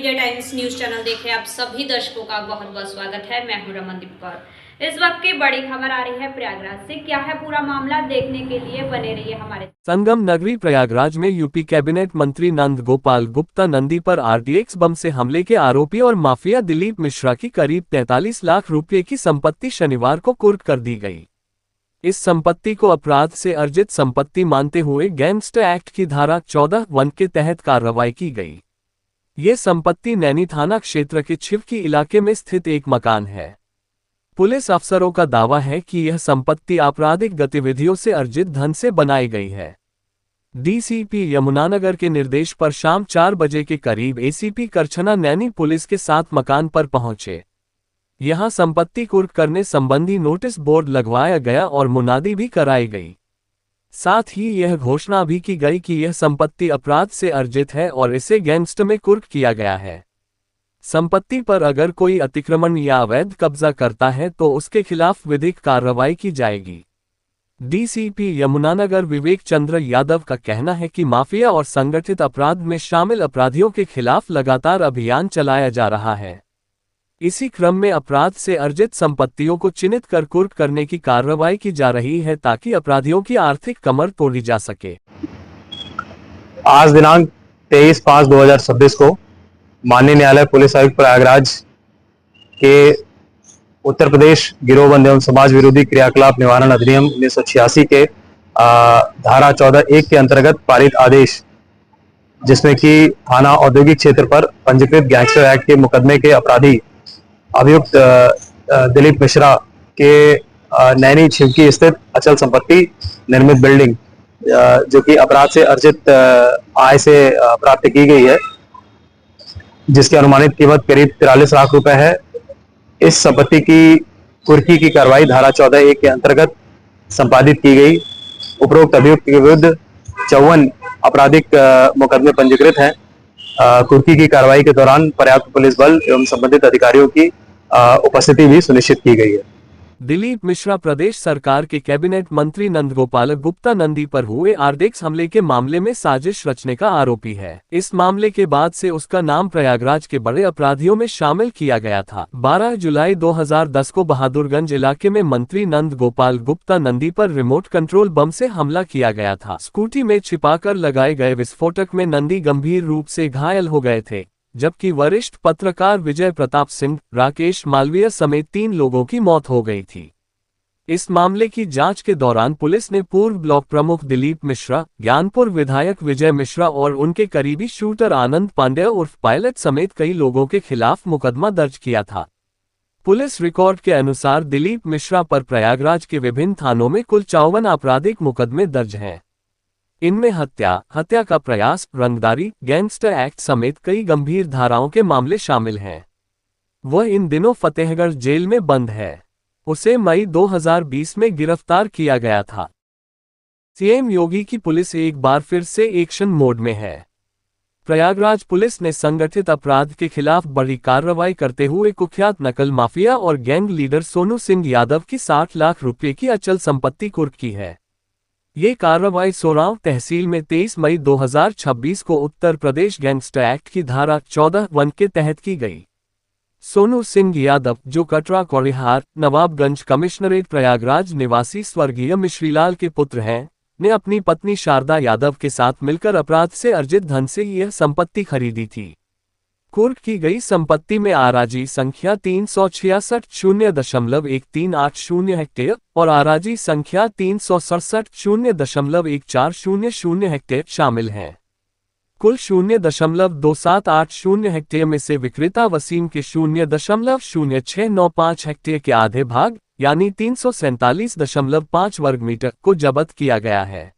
Media times news channel देखे आप सभी दर्शकों का बहुत बहुत स्वागत है। मैं हूं रमनदीप कौर। इस वक्त की बड़ी खबर आ रही है प्रयागराज से। क्या है पूरा मामला, देखने के लिए बने रहिए हमारे। संगम नगरी प्रयागराज में यूपी कैबिनेट मंत्री नंद गोपाल गुप्ता नंदी पर आरडीएक्स बम से हमले के आरोपी और माफिया दिलीप मिश्रा की करीब 43 लाख रुपए की संपत्ति शनिवार को कुर्क कर दी गई। इस संपत्ति को अपराध से अर्जित संपत्ति मानते हुए गैंगस्टर एक्ट की धारा 14(1) के तहत कार्रवाई की गई। ये संपत्ति नैनी थाना क्षेत्र के छिवकी इलाके में स्थित एक मकान है। पुलिस अफसरों का दावा है कि यह संपत्ति आपराधिक गतिविधियों से अर्जित धन से बनाई गई है। डीसीपी यमुनानगर के निर्देश पर शाम 4 बजे के करीब एसीपी करछना नैनी पुलिस के साथ मकान पर पहुंचे। यहां संपत्ति कुर्क करने संबंधी नोटिस बोर्ड लगवाया गया और मुनादी भी कराई गई। साथ ही यह घोषणा भी की गई कि यह संपत्ति अपराध से अर्जित है और इसे गैंगस्टर में कुर्क किया गया है। संपत्ति पर अगर कोई अतिक्रमण या अवैध कब्जा करता है तो उसके खिलाफ विधिक कार्रवाई की जाएगी। डीसीपी यमुनानगर विवेक चंद्र यादव का कहना है कि माफिया और संगठित अपराध में शामिल अपराधियों के खिलाफ लगातार अभियान चलाया जा रहा है। इसी क्रम में अपराध से अर्जित संपत्तियों को चिन्हित कर कुर्क करने की कार्रवाई की जा रही है ताकि अपराधियों की आर्थिक कमर तोड़ी जा सके। आज दिनांक 23/5/2026 को माननीय न्यायालय पुलिस आयुक्त प्रयागराज के उत्तर प्रदेश गिरोहबंद एवं समाज विरोधी क्रियाकलाप निवारण अधिनियम 1986 के धारा 14(1) के अंतर्गत पारित आदेश, जिसमें कि थाना औद्योगिक क्षेत्र पर पंजीकृत गैंगस्टर एक्ट के मुकदमे के अपराधी अभियुक्त दिलीप मिश्रा के नैनी छिवकी स्थित अचल संपत्ति निर्मित बिल्डिंग, जो कि अपराध से अर्जित आय से प्राप्त की गई है, जिसकी अनुमानित कीमत करीब 43 लाख रुपए है। इस संपत्ति की कुर्की की कार्रवाई धारा 14(1) के अंतर्गत संपादित की गई। उपरोक्त अभियुक्त के विरुद्ध 54 आपराधिक मुकदमे पंजीकृत हैं। कुर्की की कार्रवाई के दौरान पर्याप्त पुलिस बल एवं संबंधित अधिकारियों की उपस्थिति भी सुनिश्चित की गई है। दिलीप मिश्रा प्रदेश सरकार के कैबिनेट मंत्री नंद गोपाल गुप्ता नंदी पर हुए आरडीएक्स हमले के मामले में साजिश रचने का आरोपी है। इस मामले के बाद से उसका नाम प्रयागराज के बड़े अपराधियों में शामिल किया गया था। 12 जुलाई 2010 को बहादुरगंज इलाके में मंत्री नंद गोपाल गुप्ता नंदी पर रिमोट कंट्रोल बम से हमला किया गया था। स्कूटी में छिपाकर लगाए गए विस्फोटक में नंदी गंभीर रूप से घायल हो गए थे, जबकि वरिष्ठ पत्रकार विजय प्रताप सिंह, राकेश मालवीय समेत 3 लोगों की मौत हो गई थी। इस मामले की जांच के दौरान पुलिस ने पूर्व ब्लॉक प्रमुख दिलीप मिश्रा, ज्ञानपुर विधायक विजय मिश्रा और उनके करीबी शूटर आनंद पांडे उर्फ पायलट समेत कई लोगों के खिलाफ मुकदमा दर्ज किया था। पुलिस रिकॉर्ड के अनुसार दिलीप मिश्रा पर प्रयागराज के विभिन्न थानों में कुल 54 आपराधिक मुकदमे दर्ज हैं। इनमें हत्या का प्रयास, रंगदारी, गैंगस्टर एक्ट समेत कई गंभीर धाराओं के मामले शामिल हैं। वह इन दिनों फतेहगढ़ जेल में बंद है। उसे मई 2020 में गिरफ्तार किया गया था। सीएम योगी की पुलिस एक बार फिर से एक्शन मोड में है। प्रयागराज पुलिस ने संगठित अपराध के खिलाफ बड़ी कार्रवाई करते हुए कुख्यात नकल माफिया और गैंग लीडर सोनू सिंह यादव की 60 लाख रुपए की अचल संपत्ति कुर्क की है। ये कार्रवाई सोरांव तहसील में 23 मई 2026 को उत्तर प्रदेश गैंगस्टर एक्ट की धारा 14(1) के तहत की गई। सोनू सिंह यादव, जो कटरा कोड़िहार नवाबगंज कमिश्नरेट प्रयागराज निवासी स्वर्गीय मिश्रीलाल के पुत्र हैं, ने अपनी पत्नी शारदा यादव के साथ मिलकर अपराध से अर्जित धन से यह संपत्ति खरीदी थी। कुर्क की गई संपत्ति में आराजी संख्या 366.0.1380 हेक्टेयर और आराजी संख्या 367.0.1400 हेक्टेयर शामिल हैं। कुल 0.2780 हेक्टेयर में से विक्रेता वसीम के 0.0695 हेक्टेयर के आधे भाग यानी 347.5 वर्ग मीटर को जब्त किया गया है।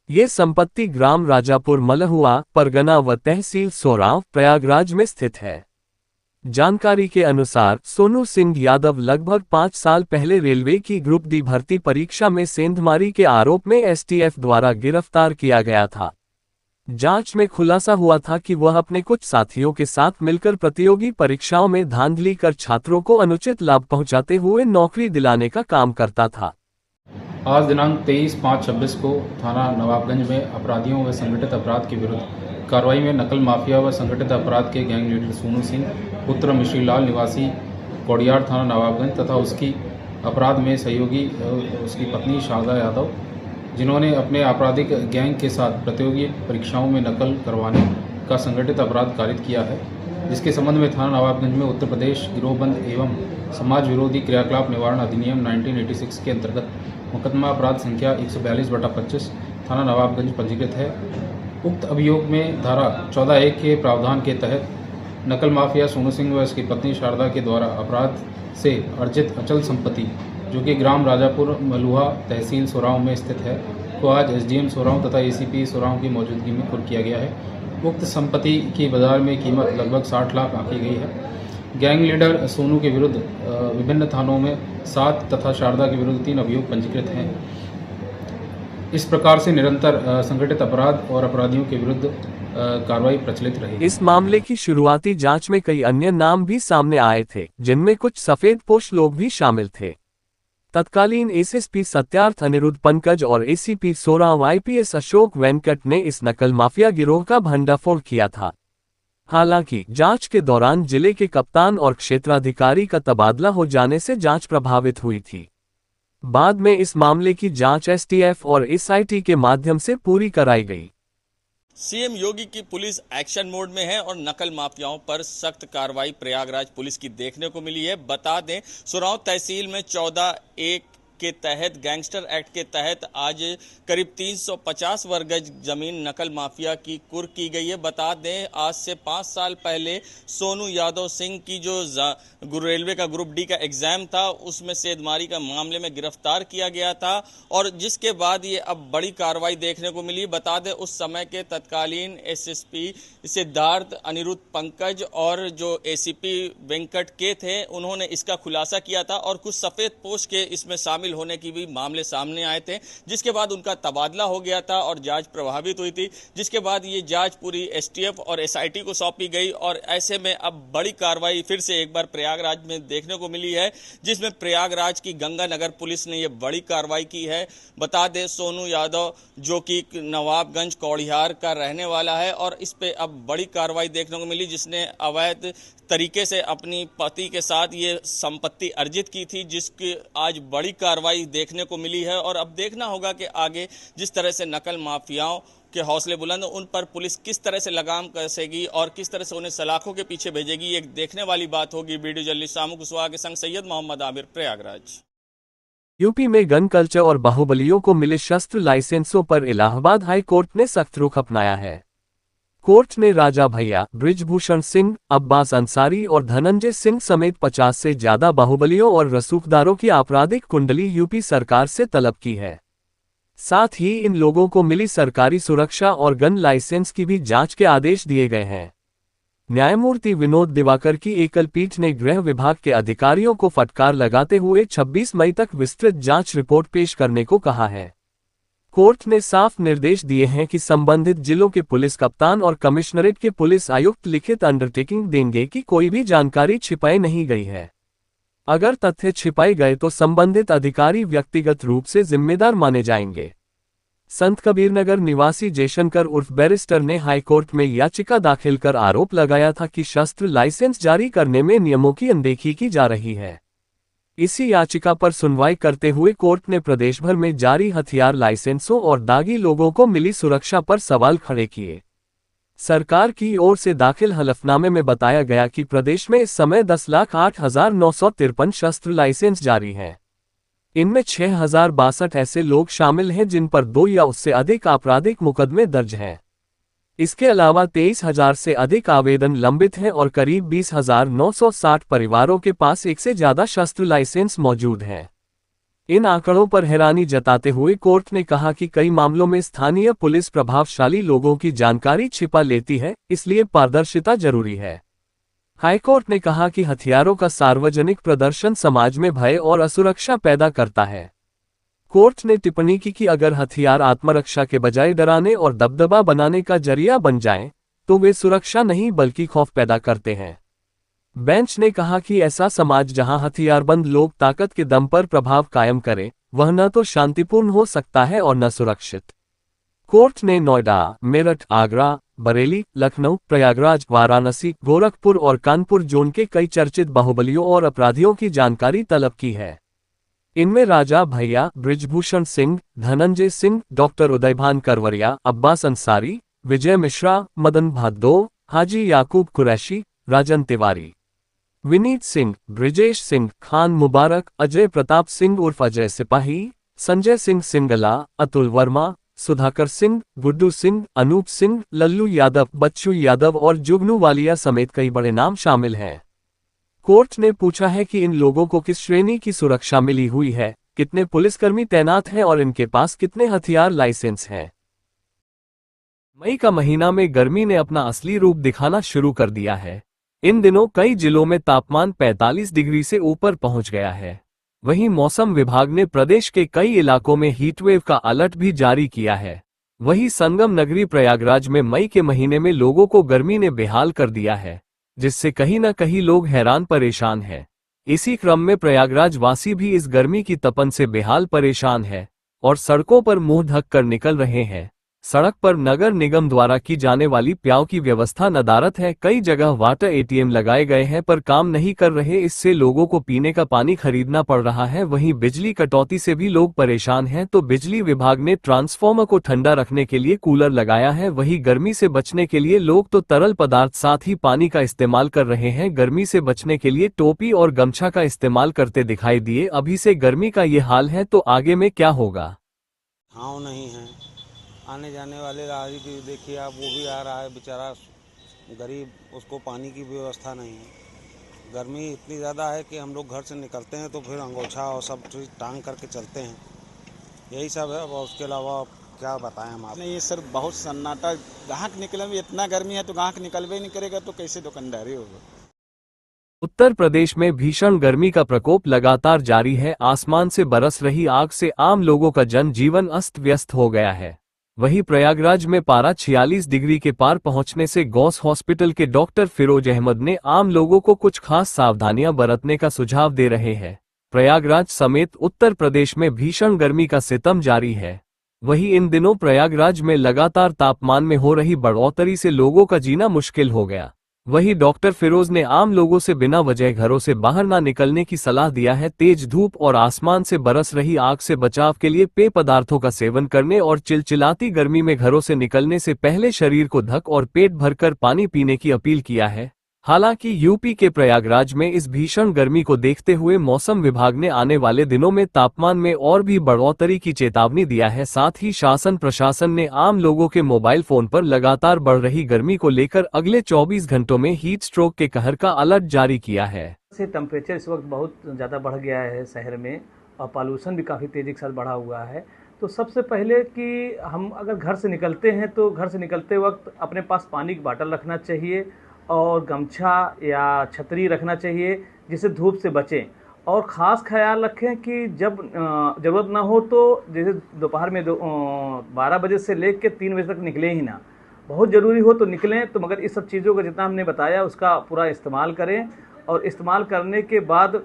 ये संपत्ति ग्राम राजापुर मलहुआ परगना व तहसील सोरांव प्रयागराज में स्थित है। जानकारी के अनुसार सोनू सिंह यादव लगभग 5 साल पहले रेलवे की ग्रुप डी भर्ती परीक्षा में सेंधमारी के आरोप में एसटीएफ द्वारा गिरफ्तार किया गया था। जांच में खुलासा हुआ था कि वह अपने कुछ साथियों के साथ मिलकर प्रतियोगी परीक्षाओं में धांधली कर छात्रों को अनुचित लाभ पहुंचाते हुए नौकरी दिलाने का काम करता था। आज दिनांक 23/5/26 को थाना नवाबगंज में अपराधियों व संगठित अपराध के विरुद्ध कार्रवाई में नकल माफिया व संगठित अपराध के गैंग लीडर सोनू सिंह पुत्र मिश्रीलाल निवासी कोड़ियार थाना नवाबगंज तथा उसकी अपराध में सहयोगी उसकी पत्नी शारदा यादव, जिन्होंने अपने आपराधिक गैंग के साथ प्रतियोगी परीक्षाओं में नकल करवाने का संगठित अपराध कारित किया है, जिसके संबंध में थाना नवाबगंज में उत्तर प्रदेश गिरोहबंद एवं समाज विरोधी क्रियाकलाप निवारण अधिनियम 1986 के अंतर्गत मुकदमा अपराध संख्या 142/25 थाना नवाबगंज पंजीकृत है। उक्त अभियोग में धारा 14(1) के प्रावधान के तहत नकल माफिया सोनू सिंह व उसकी पत्नी शारदा के द्वारा अपराध से अर्जित अचल संपत्ति, जो कि ग्राम राजापुर मलुहा तहसील सोराव में स्थित है, को आज एसडीएम सोराव तथा एसीपी सोराव की मौजूदगी में कुर्क किया गया है। उक्त संपत्ति की बाजार में कीमत लगभग 60 लाख आंकी गई है। गैंग लीडर सोनू के विरुद्ध विभिन्न थानों में 7 तथा शारदा के विरुद्ध 3 अभियोग पंजीकृत हैं। इस प्रकार से निरंतर संगठित अपराध और अपराधियों के विरुद्ध कार्रवाई प्रचलित रही। इस मामले की शुरुआती जांच में कई अन्य नाम भी सामने आए थे, जिनमें कुछ सफेदपोश लोग भी शामिल थे। तत्कालीन एसएसपी सत्यार्थ अनिरुद्ध पंकज और एसीपी सोराव आईपीएस अशोक वेंकट ने इस नकल माफिया गिरोह का भंडाफोड़ किया था। हालांकि जांच के दौरान जिले के कप्तान और क्षेत्राधिकारी का तबादला हो जाने से जांच प्रभावित हुई थी। बाद में इस मामले की जांच एसटीएफ और एसआईटी के माध्यम से पूरी कराई गई। सीएम योगी की पुलिस एक्शन मोड में है और नकल माफियाओं पर सख्त कार्रवाई प्रयागराज पुलिस की देखने को मिली है। बता दें, सोराव तहसील में 14(1) के तहत गैंगस्टर एक्ट के तहत आज करीब 350 वर्ग गज जमीन नकल माफिया की कुर्क की गई है। बता दें, आज से 5 साल पहले सोनू यादव सिंह की जो रेलवे का ग्रुप डी का एग्जाम था, उसमें सेधमारी का मामले में गिरफ्तार किया गया था और जिसके बाद ये अब बड़ी कार्रवाई देखने को मिली। बता दें, उस समय के तत्कालीन एसएसपी सिद्धार्थ अनिरुद्ध पंकज और जो एसीपी वेंकट के थे, उन्होंने इसका खुलासा किया था और कुछ सफेद पोश के इसमें शामिल होने की भी मामले सामने आए थे, जिसके बाद उनका तबादला हो गया था और जांच प्रभावित हुई थी, जिसके बाद ये जांच पूरी एसटीएफ और एसआईटी को सौंपी गई और ऐसे में अब बड़ी कार्रवाई फिर से एक बार प्रयागराज में देखने को मिली है, जिसमें प्रयागराज की गंगानगर पुलिस ने ये बड़ी कार्रवाई की है। बता दें, सोनू यादव जो कि नवाबगंज कौड़ियार का रहने वाला है और इस पे अब बड़ी कार्रवाई देखने को मिली, जिसने अवैध तरीके से अपनी पति के साथ ये संपत्ति अर्जित की थी, जिसकी आज बड़ी कार्रवाई देखने को मिली है। और अब देखना होगा कि आगे जिस तरह से नकल माफियाओं के हौसले बुलंद, उन पर पुलिस किस तरह से लगाम कसेगी और किस तरह से उन्हें सलाखों के पीछे भेजेगी, ये देखने वाली बात होगी। वीडियो जर्नलिस्ट शामू कुशवाहा के संग सैयद मोहम्मद आमिर, प्रयागराज। यूपी में गन कल्चर और बाहुबलियों को मिले शस्त्र लाइसेंसों पर इलाहाबाद हाई कोर्ट ने सख्त रुख अपनाया है। कोर्ट ने राजा भैया, बृजभूषण सिंह, अब्बास अंसारी और धनंजय सिंह समेत 50 से ज्यादा बाहुबलियों और रसूखदारों की आपराधिक कुंडली यूपी सरकार से तलब की है। साथ ही इन लोगों को मिली सरकारी सुरक्षा और गन लाइसेंस की भी जांच के आदेश दिए गए हैं। न्यायमूर्ति विनोद दिवाकर की एकल पीठ ने गृह विभाग के अधिकारियों को फटकार लगाते हुए 26 मई तक विस्तृत जांच रिपोर्ट पेश करने को कहा है। कोर्ट ने साफ निर्देश दिए हैं कि संबंधित जिलों के पुलिस कप्तान और कमिश्नरेट के पुलिस आयुक्त लिखित अंडरटेकिंग देंगे कि कोई भी जानकारी छिपाई नहीं गई है। अगर तथ्य छिपाए गए तो संबंधित अधिकारी व्यक्तिगत रूप से जिम्मेदार माने जाएंगे। संत कबीरनगर निवासी जयशंकर उर्फ बैरिस्टर ने हाईकोर्ट में याचिका दाखिल कर आरोप लगाया था कि शस्त्र लाइसेंस जारी करने में नियमों की अनदेखी की जा रही है। इसी याचिका पर सुनवाई करते हुए कोर्ट ने प्रदेश भर में जारी हथियार लाइसेंसों और दागी लोगों को मिली सुरक्षा पर सवाल खड़े किए। सरकार की ओर से दाखिल हलफनामे में बताया गया कि प्रदेश में इस समय 10,08,953 शस्त्र लाइसेंस जारी हैं। इनमें 6,062 ऐसे लोग शामिल हैं जिन पर 2 या उससे अधिक आपराधिक मुकदमे दर्ज हैं। इसके अलावा 23,000 से अधिक आवेदन लंबित हैं और करीब 20,960 परिवारों के पास एक से ज्यादा शस्त्र लाइसेंस मौजूद हैं। इन आंकड़ों पर हैरानी जताते हुए कोर्ट ने कहा कि कई मामलों में स्थानीय पुलिस प्रभावशाली लोगों की जानकारी छिपा लेती है, इसलिए पारदर्शिता जरूरी है। हाईकोर्ट ने कहा कि हथियारों का सार्वजनिक प्रदर्शन समाज में भय और असुरक्षा पैदा करता है। कोर्ट ने टिप्पणी की कि अगर हथियार आत्मरक्षा के बजाय डराने और दबदबा बनाने का जरिया बन जाएं, तो वे सुरक्षा नहीं बल्कि खौफ पैदा करते हैं। बेंच ने कहा कि ऐसा समाज जहां हथियारबंद लोग ताकत के दम पर प्रभाव कायम करें, वह न तो शांतिपूर्ण हो सकता है और न सुरक्षित। कोर्ट ने नोएडा, मेरठ, आगरा, बरेली, लखनऊ, प्रयागराज, वाराणसी, गोरखपुर और कानपुर जोन के कई चर्चित बाहुबलियों और अपराधियों की जानकारी तलब की है। इनमें राजा भैया, बृजभूषण सिंह, धनंजय सिंह, डॉक्टर उदयभान करवरिया, अब्बास अंसारी, विजय मिश्रा, मदन भादो, हाजी याकूब कुरैशी, राजन तिवारी, विनीत सिंह, ब्रिजेश सिंह, खान मुबारक, अजय प्रताप सिंह उर्फ अजय सिपाही, संजय सिंह सिंगला, अतुल वर्मा, सुधाकर सिंह, गुड्डू सिंह, अनूप सिंह, लल्लू यादव, बच्चू यादव और जुगनू वालिया समेत कई बड़े नाम शामिल हैं। कोर्ट ने पूछा है कि इन लोगों को किस श्रेणी की सुरक्षा मिली हुई है, कितने पुलिसकर्मी तैनात हैं और इनके पास कितने हथियार लाइसेंस हैं। मई का महीना में गर्मी ने अपना असली रूप दिखाना शुरू कर दिया है। इन दिनों कई जिलों में तापमान 45 डिग्री से ऊपर पहुंच गया है। वहीं मौसम विभाग ने प्रदेश के कई इलाकों में हीटवेव का अलर्ट भी जारी किया है। वहीं संगम नगरी प्रयागराज में मई के महीने में लोगों को गर्मी ने बेहाल कर दिया है, जिससे कहीं न कहीं लोग हैरान परेशान हैं। इसी क्रम में प्रयागराज वासी भी इस गर्मी की तपन से बेहाल परेशान है और सड़कों पर मुंह ढक कर निकल रहे हैं। सड़क पर नगर निगम द्वारा की जाने वाली प्याऊ की व्यवस्था नदारद है। कई जगह वाटर एटीएम लगाए गए हैं पर काम नहीं कर रहे, इससे लोगों को पीने का पानी खरीदना पड़ रहा है। वहीं बिजली कटौती से भी लोग परेशान हैं, तो बिजली विभाग ने ट्रांसफार्मर को ठंडा रखने के लिए कूलर लगाया है। वहीं गर्मी से बचने के लिए लोग तो तरल पदार्थ साथ ही पानी का इस्तेमाल कर रहे हैं। गर्मी से बचने के लिए टोपी और गमछा का इस्तेमाल करते दिखाई दिए। अभी से गर्मी का ये हाल है तो आगे में क्या होगा? हाँ नहीं है, आने जाने वाले राहगीर भी देखिए आप, वो भी आ रहा है बेचारा गरीब, उसको पानी की व्यवस्था नहीं है। गर्मी इतनी ज़्यादा है कि हम लोग घर से निकलते हैं तो फिर अंगोछा और सब चीज़ टांग करके चलते हैं। यही सब है, अब उसके अलावा क्या बताएं हम आप। नहीं सर, बहुत सन्नाटा, ग्राहक निकले में इतना गर्मी है तो ग्राहक निकलवे नहीं करेगा तो कैसे दुकानदारी होगा। उत्तर प्रदेश में भीषण गर्मी का प्रकोप लगातार जारी है। आसमान से बरस रही आग से आम लोगों का जनजीवन अस्त व्यस्त हो गया है। वहीं प्रयागराज में पारा 46 डिग्री के पार पहुंचने से गौस हॉस्पिटल के डॉक्टर फिरोज अहमद ने आम लोगों को कुछ खास सावधानियां बरतने का सुझाव दे रहे हैं। प्रयागराज समेत उत्तर प्रदेश में भीषण गर्मी का सितम जारी है। वहीं इन दिनों प्रयागराज में लगातार तापमान में हो रही बढ़ोतरी से लोगों का जीना मुश्किल हो गया। वहीं डॉक्टर फिरोज ने आम लोगों से बिना वजह घरों से बाहर न निकलने की सलाह दिया है। तेज धूप और आसमान से बरस रही आग से बचाव के लिए पेय पदार्थों का सेवन करने और चिलचिलाती गर्मी में घरों से निकलने से पहले शरीर को ढक और पेट भरकर पानी पीने की अपील किया है। हालांकि यूपी के प्रयागराज में इस भीषण गर्मी को देखते हुए मौसम विभाग ने आने वाले दिनों में तापमान में और भी बढ़ोतरी की चेतावनी दिया है। साथ ही शासन प्रशासन ने आम लोगों के मोबाइल फोन पर लगातार बढ़ रही गर्मी को लेकर अगले 24 घंटों में हीट स्ट्रोक के कहर का अलर्ट जारी किया है। टेम्परेचर इस वक्त बहुत ज़्यादा बढ़ गया है शहर में और पॉल्यूशन भी काफ़ी तेज़ी के साथ बढ़ा हुआ है। तो सबसे पहले कि हम अगर घर से निकलते हैं तो घर से निकलते वक्त अपने पास पानी की बाटल रखना चाहिए और गमछा या छतरी रखना चाहिए जिससे धूप से बचें। और ख़ास ख्याल रखें कि जब ज़रूरत ना हो तो जैसे दोपहर में 12 बजे से लेकर 3 बजे तक निकलें ही ना। बहुत ज़रूरी हो तो निकलें, तो मगर इस सब चीज़ों का जितना हमने बताया उसका पूरा इस्तेमाल करें। और इस्तेमाल करने के बाद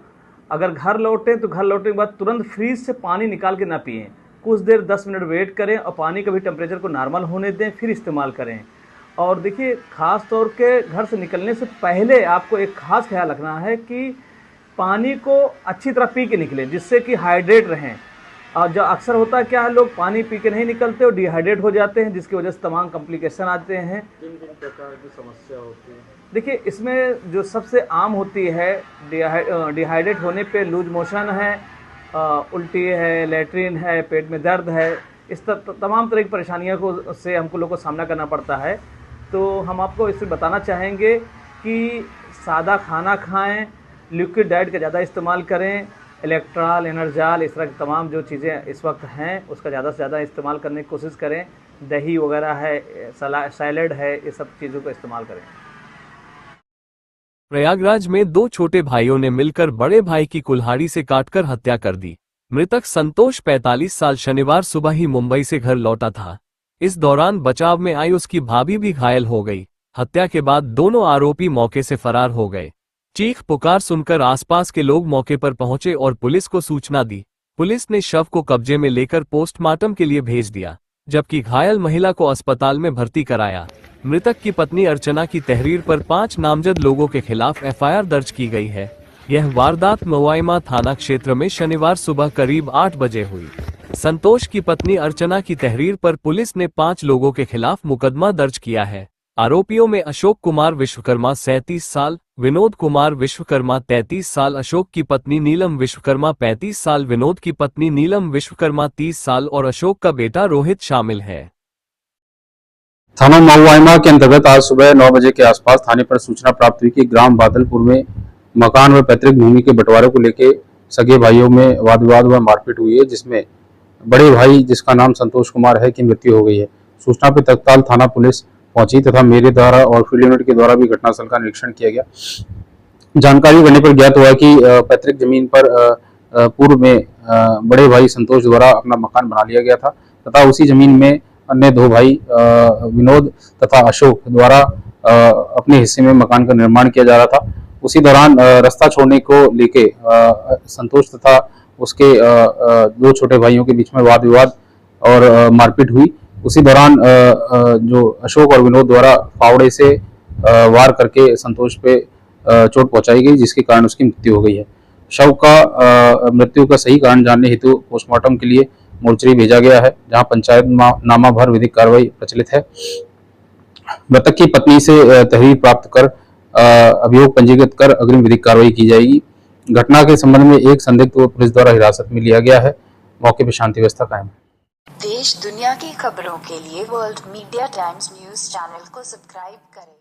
अगर घर लौटें तो घर लौटने के बाद तुरंत फ्रीज से पानी निकाल के ना पिएँ। कुछ देर 10 मिनट वेट करें और पानी का भी टेम्परेचर को नॉर्मल होने दें, फिर इस्तेमाल करें। और देखिए, ख़ास तौर के घर से निकलने से पहले आपको एक ख़ास ख्याल रखना है कि पानी को अच्छी तरह पी के निकलें जिससे कि हाइड्रेट रहें। और जो अक्सर होता है क्या है, लोग पानी पी के नहीं निकलते और डिहाइड्रेट हो जाते हैं, जिसकी वजह से तमाम कॉम्प्लिकेशन आते हैं। किन प्रकार की समस्या होती है? देखिए, इसमें जो सबसे आम होती है डिहाइड्रेट होने पे लूज मोशन है, उल्टी है, लेटरिन है, पेट में दर्द है, इस तमाम तरह की परेशानियों को से हमको लोगों को सामना करना पड़ता है। तो हम आपको इससे बताना चाहेंगे कि सादा खाना खाएं, लिक्विड डाइट का ज़्यादा इस्तेमाल करें, इलेक्ट्रॉल, एनर्जाल, इस तरह की तमाम जो चीज़ें इस वक्त हैं उसका ज़्यादा से ज़्यादा इस्तेमाल करने की कोशिश करें। दही वगैरह है, सैलेड है, ये सब चीज़ों का इस्तेमाल करें। प्रयागराज में 2 छोटे भाइयों ने मिलकर बड़े भाई की कुल्हाड़ी से काटकर हत्या कर दी। मृतक संतोष 45 साल शनिवार सुबह ही मुंबई से घर लौटा था। इस दौरान बचाव में आई उसकी भाभी भी घायल हो गई। हत्या के बाद दोनों आरोपी मौके से फरार हो गए। चीख पुकार सुनकर आसपास के लोग मौके पर पहुंचे और पुलिस को सूचना दी। पुलिस ने शव को कब्जे में लेकर पोस्टमार्टम के लिए भेज दिया, जबकि घायल महिला को अस्पताल में भर्ती कराया। मृतक की पत्नी अर्चना की तहरीर पर 5 नामजद लोगों के खिलाफ एफआईआर दर्ज की गई है। यह वारदात मोवाइमा थाना क्षेत्र में शनिवार सुबह करीब 8 बजे हुई। संतोष की पत्नी अर्चना की तहरीर पर पुलिस ने 5 लोगों के खिलाफ मुकदमा दर्ज किया है। आरोपियों में अशोक कुमार विश्वकर्मा 37 साल, विनोद कुमार विश्वकर्मा 33 साल, अशोक की पत्नी नीलम विश्वकर्मा 35 साल, विनोद की पत्नी नीलम विश्वकर्मा 30 साल और अशोक का बेटा रोहित शामिल है। थाना महुआइमा के अंतर्गत आज सुबह 9 बजे के आसपास थाने पर सूचना प्राप्त हुई कि ग्राम बादलपुर में मकान व पैतृक भूमि के बंटवारे को लेकर सगे भाइयों में वाद विवाद व मारपीट हुई है, जिसमें बड़े भाई जिसका नाम संतोष कुमार है की मृत्यु हो गई है। सूचना पर तत्काल थाना पुलिस पहुंची तथा मेरे द्वारा और फील्ड यूनिट के द्वारा भी घटनास्थल का निरीक्षण किया गया। जानकारी करने पर ज्ञात हुआ कि पैतृक जमीन पर पूर्व में बड़े भाई संतोष द्वारा अपना मकान बना लिया गया था तथा उसी जमीन में अन्य 2 भाई विनोद तथा अशोक द्वारा अपने हिस्से में मकान का निर्माण किया जा रहा था। उसी दौरान रास्ता छोड़ने को लेके संतोष तथा उसके 2 छोटे भाइयों के बीच में वाद विवाद और मारपीट हुई। उसी दौरान जो अशोक और विनोद द्वारा फावड़े से वार करके संतोष पे चोट पहुंचाई गई, जिसके कारण उसकी मृत्यु हो गई है। शव का मृत्यु का सही कारण जानने हेतु पोस्टमार्टम के लिए मोर्चरी भेजा गया है, जहां पंचायत नामा भर विधिक कार्रवाई प्रचलित है। मृतक की पत्नी से तहरीर प्राप्त कर अभियोग पंजीकृत कर अग्रिम विधिक कार्रवाई की जाएगी। घटना के संबंध में एक संदिग्ध को पुलिस द्वारा हिरासत में लिया गया है। मौके पर शांति व्यवस्था कायम है। देश दुनिया की खबरों के लिए world media times news channel को सब्सक्राइब करें।